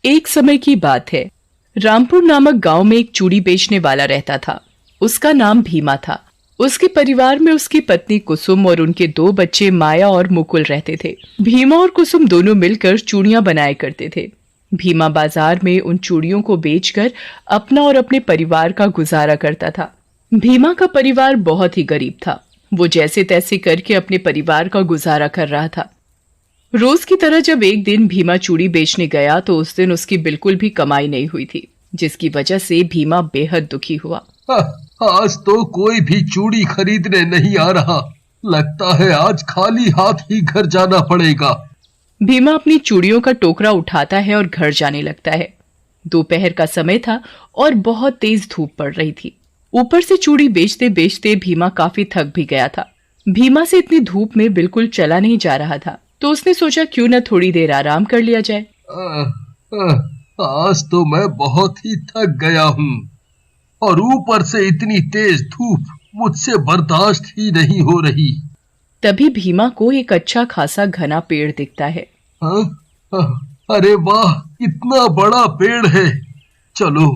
एक समय की बात है। रामपुर नामक गांव में एक चूड़ी बेचने वाला रहता था। उसका नाम भीमा था। उसके परिवार में उसकी पत्नी कुसुम और उनके 2 बच्चे माया और मुकुल रहते थे। भीमा और कुसुम दोनों मिलकर चूड़ियां बनाया करते थे। भीमा बाजार में उन चूड़ियों को बेचकर अपना और अपने परिवार का गुजारा करता था। भीमा का परिवार बहुत ही गरीब था। वो जैसे तैसे करके अपने परिवार का गुजारा कर रहा था। रोज की तरह जब एक दिन भीमा चूड़ी बेचने गया तो उस दिन उसकी बिल्कुल भी कमाई नहीं हुई थी, जिसकी वजह से भीमा बेहद दुखी हुआ। आज तो कोई भी चूड़ी खरीदने नहीं आ रहा। लगता है आज खाली हाथ ही घर जाना पड़ेगा। भीमा अपनी चूड़ियों का टोकरा उठाता है और घर जाने लगता है। दोपहर का समय था और बहुत तेज धूप पड़ रही थी। ऊपर से चूड़ी बेचते बेचते भीमा काफी थक भी गया था। भीमा से इतनी धूप में बिल्कुल चला नहीं जा रहा था, तो उसने सोचा क्यों न थोड़ी देर आराम कर लिया जाए। आज तो मैं बहुत ही थक गया हूँ और ऊपर से इतनी तेज धूप मुझसे बर्दाश्त ही नहीं हो रही। तभी भीमा को एक अच्छा खासा घना पेड़ दिखता है। अरे वाह, इतना बड़ा पेड़ है। चलो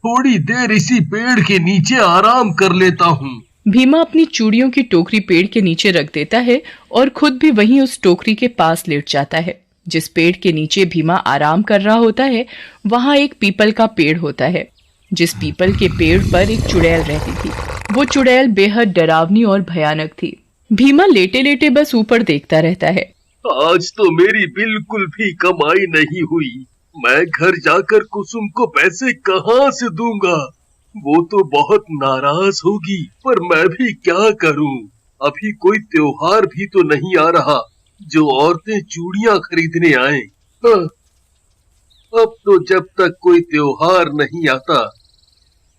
थोड़ी देर इसी पेड़ के नीचे आराम कर लेता हूँ। भीमा अपनी चूड़ियों की टोकरी पेड़ के नीचे रख देता है और खुद भी वहीं उस टोकरी के पास लेट जाता है। जिस पेड़ के नीचे भीमा आराम कर रहा होता है वहां एक पीपल का पेड़ होता है। जिस पीपल के पेड़ पर एक चुड़ैल रहती थी। वो चुड़ैल बेहद डरावनी और भयानक थी। भीमा लेटे लेटे बस ऊपर देखता रहता है। आज तो मेरी बिल्कुल भी कमाई नहीं हुई। मैं घर जाकर कुसुम को पैसे कहाँ से दूंगा? वो तो बहुत नाराज होगी, पर मैं भी क्या करूं? अभी कोई त्योहार भी तो नहीं आ रहा जो औरतें चूड़ियां खरीदने आए। अब तो जब तक कोई त्योहार नहीं आता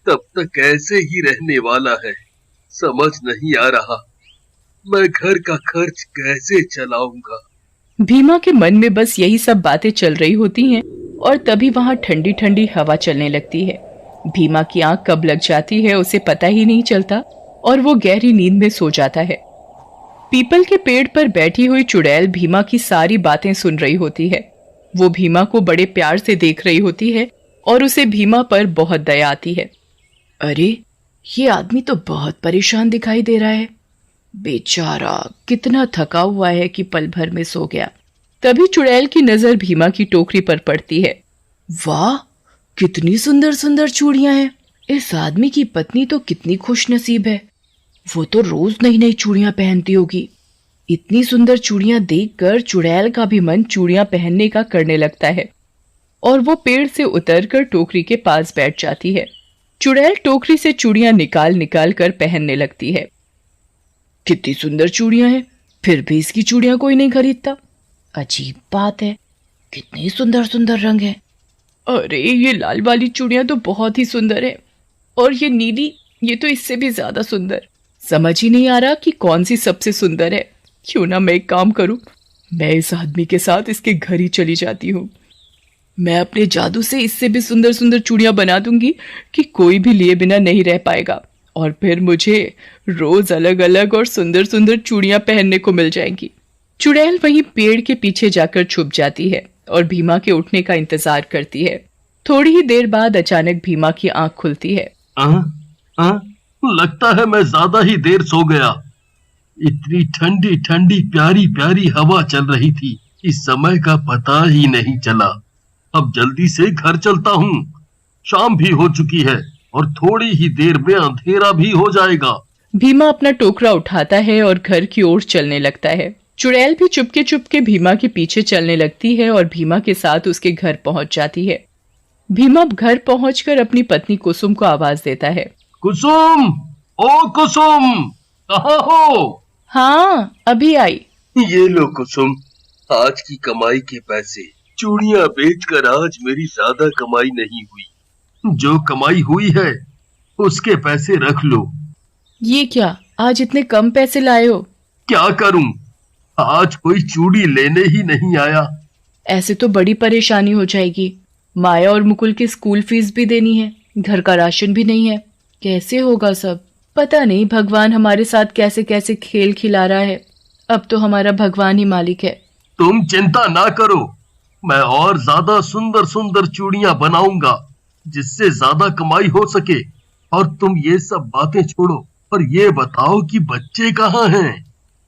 तब तक ऐसे ही रहने वाला है। समझ नहीं आ रहा मैं घर का खर्च कैसे चलाऊंगा। भीमा के मन में बस यही सब बातें चल रही होती हैं और तभी वहां ठंडी ठंडी हवा चलने लगती है। भीमा की आंख कब लग जाती है उसे पता ही नहीं चलता और वो गहरी नींद में सो जाता है। पीपल के पेड़ पर बैठी हुई चुड़ैल भीमा की सारी बातें सुन रही होती है। वो भीमा को बड़े प्यार से देख रही होती है और उसे भीमा पर बहुत दया आती है। अरे, ये आदमी तो बहुत परेशान दिखाई दे रहा है। बेचारा कितना थका हुआ है कि पल भर में सो गया। तभी चुड़ैल की नजर भीमा की टोकरी पर पड़ती है। वाह, कितनी सुंदर सुंदर चूड़ियां हैं। इस आदमी की पत्नी तो कितनी खुशनसीब है। वो तो रोज नई नई चूड़ियां पहनती होगी। इतनी सुंदर चूड़ियां देखकर चुड़ैल का भी मन चूड़ियां पहनने का करने लगता है और वो पेड़ से उतरकर टोकरी के पास बैठ जाती है। चुड़ैल टोकरी से चूड़ियां निकाल निकाल कर पहनने लगती है। कितनी सुंदर चूड़ियां हैं, फिर भी इसकी चूड़ियां कोई नहीं खरीदता। अजीब बात है, कितनी सुंदर सुंदर रंग है। अरे, ये लाल वाली चूड़ियां तो बहुत ही सुंदर है और ये नीली, ये तो इससे भी ज्यादा सुंदर। समझ ही नहीं आ रहा कि कौन सी सबसे सुंदर है। क्यों ना मैं एक काम करूं, मैं इस आदमी के साथ इसके घर ही चली जाती हूँ। मैं अपने जादू से इससे भी सुंदर सुंदर चूड़ियां बना दूंगी कि कोई भी लिए बिना नहीं रह पाएगा और फिर मुझे रोज अलग अलग और सुंदर सुंदर चूड़ियां पहनने को मिल जाएंगी। चुड़ैल वहीं पेड़ के पीछे जाकर छुप जाती है और भीमा के उठने का इंतजार करती है। थोड़ी ही देर बाद अचानक भीमा की आंख खुलती है। लगता है मैं ज्यादा ही देर सो गया। इतनी ठंडी ठंडी प्यारी प्यारी हवा चल रही थी, इस समय का पता ही नहीं चला। अब जल्दी से घर चलता हूँ। शाम भी हो चुकी है और थोड़ी ही देर में अंधेरा भी हो जाएगा। भीमा अपना टोकरा उठाता है और घर की ओर चलने लगता है। चुड़ैल भी चुपके चुपके भीमा के पीछे चलने लगती है और भीमा के साथ उसके घर पहुंच जाती है। भीमा घर पहुंचकर अपनी पत्नी कुसुम को आवाज देता है। कुसुम, ओ कुसुम, कहाँ हो? हाँ, अभी आई। ये लो कुसुम, आज की कमाई के पैसे। चूड़ियां बेचकर आज मेरी ज्यादा कमाई नहीं हुई। जो कमाई हुई है उसके पैसे रख लो। ये क्या, आज इतने कम पैसे लाए हो? क्या करूं, आज कोई चूड़ी लेने ही नहीं आया। ऐसे तो बड़ी परेशानी हो जाएगी। माया और मुकुल की स्कूल फीस भी देनी है, घर का राशन भी नहीं है। कैसे होगा सब? पता नहीं भगवान हमारे साथ कैसे कैसे खेल खिला रहा है। अब तो हमारा भगवान ही मालिक है। तुम चिंता ना करो, मैं और ज्यादा सुंदर सुंदर चूड़ियां बनाऊंगा जिससे ज्यादा कमाई हो सके। और तुम ये सब बातें छोड़ो और ये बताओ कि बच्चे कहाँ हैं?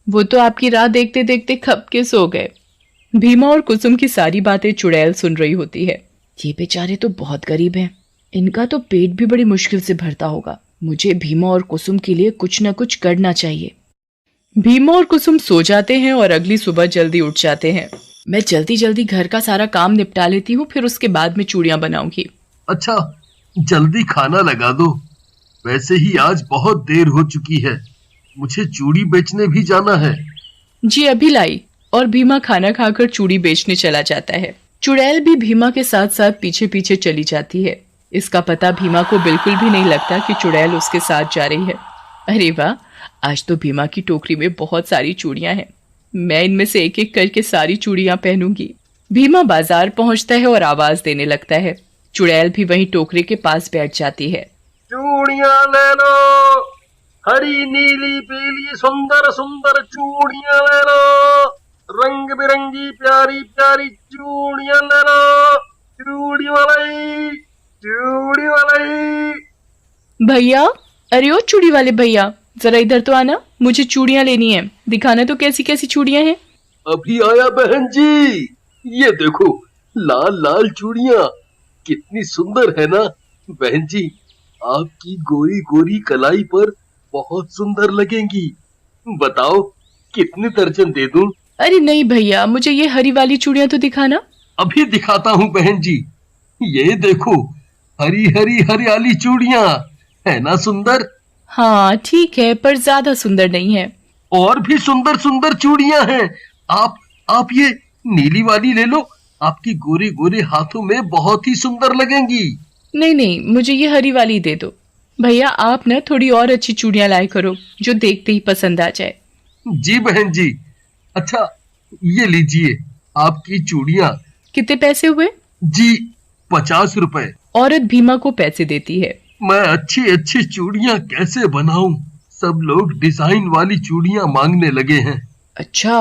वो तो आपकी राह देखते देखते खप के सो गए। भीमा और कुसुम की सारी बातें चुड़ैल सुन रही होती है। ये बेचारे तो बहुत गरीब हैं। इनका तो पेट भी बड़ी मुश्किल से भरता होगा। मुझे भीमा और कुसुम के लिए कुछ न कुछ करना चाहिए। भीमा और कुसुम सो जाते हैं और अगली सुबह जल्दी उठ जाते हैं। मैं जल्दी जल्दी घर का सारा काम निपटा लेती हूँ, फिर उसके बाद में चूड़ियां बनाऊंगी। अच्छा, जल्दी खाना लगा दो। वैसे ही आज बहुत देर हो चुकी है। मुझे चूड़ी बेचने भी जाना है। जी अभी लाई। और भीमा खाना खाकर चूड़ी बेचने चला जाता है। चुड़ैल भी भीमा के साथ साथ पीछे पीछे चली जाती है। इसका पता भीमा को बिल्कुल भी नहीं लगता कि चुड़ैल उसके साथ जा रही है। अरे वाह, आज तो भीमा की टोकरी में बहुत सारी चूड़ियां हैं। मैं इनमें से एक एक करके सारी चूड़ियां पहनूंगी। भीमा बाजार पहुंचता है और आवाज देने लगता है। चुड़ैल भी वहीं टोकरी के पास बैठ जाती है। चूड़ियां ले लो, हरी नीली पीली सुंदर सुंदर चूड़ियां ले लो, रंग बिरंगी प्यारी प्यारी चूड़ियां ले लो। चूड़ी वाली, चूड़ी वाली। भैया, अरे ओ चूड़ी वाले भैया, जरा इधर तो आना, मुझे चूड़ियां लेनी है। दिखाना तो कैसी कैसी चूड़ियां हैं। अभी आया बहन जी। ये देखो, लाल लाल चूड़ियां कितनी सुंदर है ना। बहन जी, आपकी गोरी गोरी कलाई पर बहुत सुंदर लगेंगी। बताओ कितने दर्जन दे दूं? अरे नहीं भैया, मुझे ये हरी वाली चूड़ियां तो दिखाना। अभी दिखाता हूँ बहन जी। ये देखो, हरी हरी हरियाली चूड़ियां है ना सुंदर? हाँ ठीक है, पर ज्यादा सुंदर नहीं है। और भी सुंदर सुंदर चूड़ियां हैं। आप ये नीली वाली ले लो। आपकी गोरे गोरे हाथों में बहुत ही सुंदर लगेंगी। नहीं नहीं, मुझे ये हरी वाली दे दो। भैया आप ना थोड़ी और अच्छी चूड़ियां लाए करो जो देखते ही पसंद आ जाए। जी बहन जी। अच्छा, ये लीजिए आपकी चूड़ियां। कितने पैसे हुए? जी 50 रुपए। औरत भीमा को पैसे देती है। मैं अच्छी अच्छी चूड़ियां कैसे बनाऊं? सब लोग डिजाइन वाली चूड़ियां मांगने लगे हैं। अच्छा,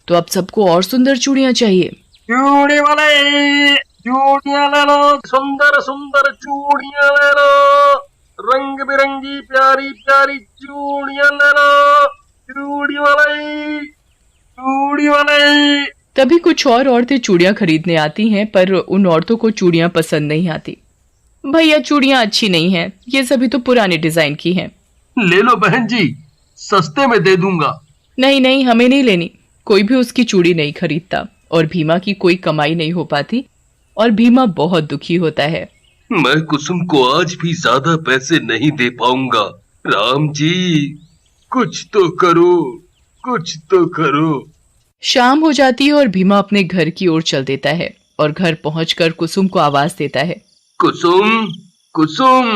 तो अब सबको और सुंदर चूड़ियां चाहिए। चूड़ी वाले, चूड़ियां ले लो, सुंदर सुंदर चूड़ियां ले लो, रंग बिरंगी प्यारी प्यारी चूड़ियां ले लो। चूड़ी वाले, चूड़ी वाले। तभी कुछ और औरतें चूड़ियां खरीदने आती हैं, पर उन औरतों को चूड़ियां पसंद नहीं आती। भैया चूड़ियां अच्छी नहीं हैं, ये सभी तो पुराने डिजाइन की हैं। ले लो बहन जी, सस्ते में दे दूंगा। नहीं नहीं, हमें नहीं लेनी। कोई भी उसकी चूड़ी नहीं खरीदता और भीमा की कोई कमाई नहीं हो पाती और भीमा बहुत दुखी होता है। मैं कुसुम को आज भी ज्यादा पैसे नहीं दे पाऊंगा। राम जी, कुछ तो करो, कुछ तो करो। शाम हो जाती है और भीमा अपने घर की ओर चल देता है और घर पहुंचकर कुसुम को आवाज देता है। कुसुम, कुसुम।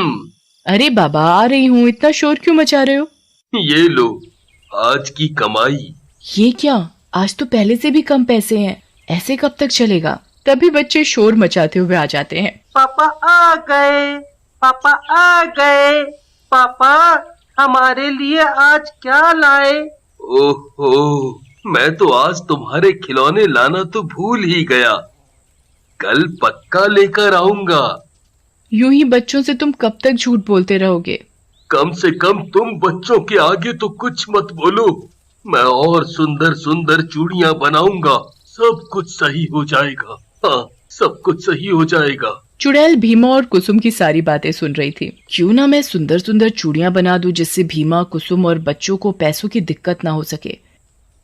अरे बाबा, आ रही हूँ, इतना शोर क्यों मचा रहे हो? ये लो आज की कमाई। ये क्या, आज तो पहले से भी कम पैसे हैं, ऐसे कब तक चलेगा? तभी बच्चे शोर मचाते हुए आ जाते हैं। पापा आ गए, पापा आ गए। पापा हमारे लिए आज क्या लाए? ओहो, मैं तो आज तुम्हारे खिलौने लाना तो भूल ही गया। कल पक्का लेकर आऊंगा। यूं ही बच्चों से तुम कब तक झूठ बोलते रहोगे? कम से कम तुम बच्चों के आगे तो कुछ मत बोलो। मैं और सुंदर सुंदर चूड़ियां बनाऊंगा। सब कुछ सही हो जाएगा। हाँ, सब कुछ सही हो जाएगा। चुड़ैल भीमा और कुसुम की सारी बातें सुन रही थी। क्यों ना मैं सुंदर सुंदर चूड़ियां बना दूं जिससे भीमा, कुसुम और बच्चों को पैसों की दिक्कत ना हो सके।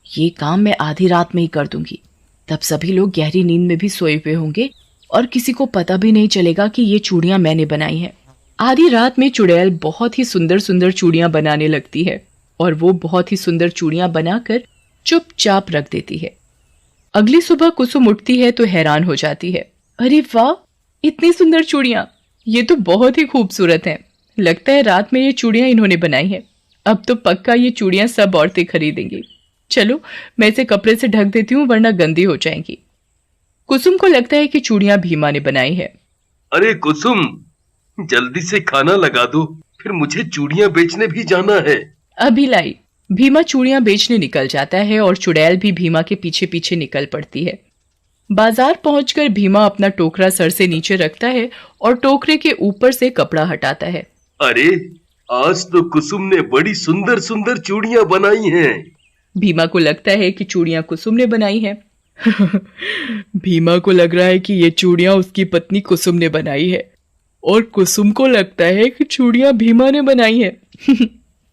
ये काम मैं आधी रात में ही कर दूंगी। तब सभी लोग गहरी नींद में भी सोए हुए होंगे और किसी को पता भी नहीं चलेगा कि ये चूड़ियां मैंने बनाई हैं। आधी रात में चुड़ैल बहुत ही सुंदर सुंदर चूड़ियां बनाने लगती है और वो बहुत ही सुंदर चूड़ियां बनाकर चुपचाप रख देती है। अगली सुबह कुसुम उठती है तो हैरान हो जाती है। अरे वाह, इतनी सुंदर चूड़ियां, ये तो बहुत ही खूबसूरत हैं। लगता है रात में ये चूड़ियां इन्होंने बनाई हैं। अब तो पक्का ये चूड़ियां सब औरतें खरीदेंगी। चलो, मैं इसे कपड़े से ढक देती हूँ वरना गंदी हो जाएंगी। कुसुम को लगता है कि चूड़ियां भीमा ने बनाई है। अरे कुसुम, जल्दी से खाना लगा दो, फिर मुझे चूड़ियां बेचने भी जाना है। अभी लाई। भीमा चूड़ियां बेचने निकल जाता है और चुड़ैल भी भीमा के पीछे पीछे निकल पड़ती है। बाजार पहुंचकर भीमा अपना टोकरा सर से नीचे रखता है और टोकरे के ऊपर से कपड़ा हटाता है। अरे आज तो कुसुम ने बड़ी सुंदर सुंदर चूड़ियां बनाई हैं। भीमा को लगता है कि चूड़ियां कुसुम ने बनाई हैं। भीमा को लग रहा है कि ये चूड़ियां उसकी पत्नी कुसुम ने बनाई है और कुसुम को लगता है कि चूड़ियां भीमा ने बनाई है।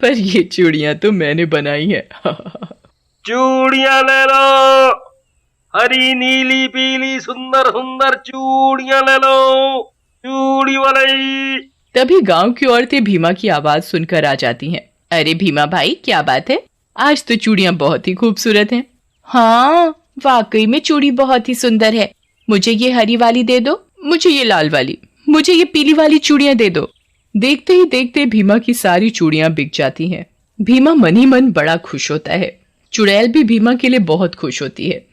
पर ये चूड़ियां तो मैंने बनाई है। चूड़ियां ले लो, हरी नीली पीली सुंदर सुंदर चूड़ियां ले लो, चूड़ी वाली। तभी गांव की औरतें भीमा की आवाज सुनकर आ जाती हैं। अरे भीमा भाई, क्या बात है? आज तो चूड़ियां बहुत ही खूबसूरत हैं। हाँ, वाकई में चूड़ी बहुत ही सुंदर है। मुझे ये हरी वाली दे दो, मुझे ये लाल वाली, मुझे ये पीली वाली चूड़ियां दे दो। देखते ही देखते भीमा की सारी चूड़ियां बिक जाती हैं। भीमा मन ही मन बड़ा खुश होता है। चुड़ैल भी भीमा के लिए बहुत खुश होती है।